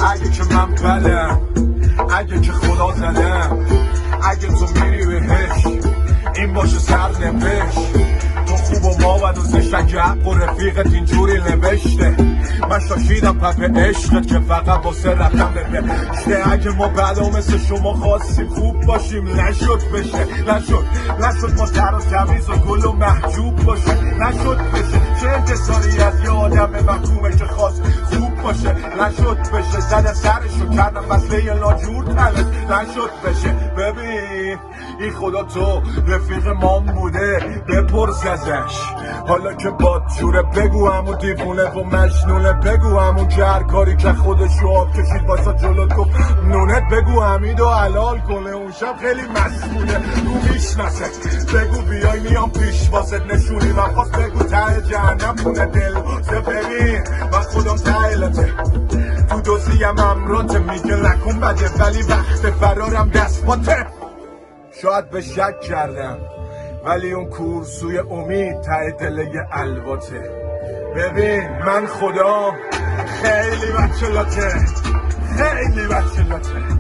اگه که من بدم، اگه که خدا زدم، اگه تو میری بهش این باشه سرنوشت. تو خوب و ما بد و زشت، اگه حق و رفیقت اینجوری نوشته. من شاشیدم پپ عشقت که فقط واسه رفتم به بهشته. اگه ما بدا مثل شما خواستیم خوب باشیم نشد بشه، نشد ما سر و تمیز و گل و محجوب باشه، نشد بشه. چه انتصاری از یه آدم محکومه که خواست خوب باشه، نشد بشه. زدم سرشو کردم مسئله ناجور تنش، نشد بشه. ببین این خدا تو رفیق ما بوده، بپرس ازش حالا که باد جوره. بگو همون دیوونه و مجنونه، بگو همون که هر کاری که خودشو آب کشید واسه جلوت گفت نونت. بگو حمیدو حلال کنه اون شب خیلی مسئوله رو میشناسه. بگو بیای میام پیش واسه نشونی من خواست. بگو ته جهنم خونه دل واسه. ببین من خودم تهلته تو دوزیم امراته، میگه نکن بده ولی وقت فرارم دست باته. شاید به شک کردم ولی اون کورسوی امید ته دل یه الواته. ببین من خدا خیلی بچه لاته، خیلی بچه لاته.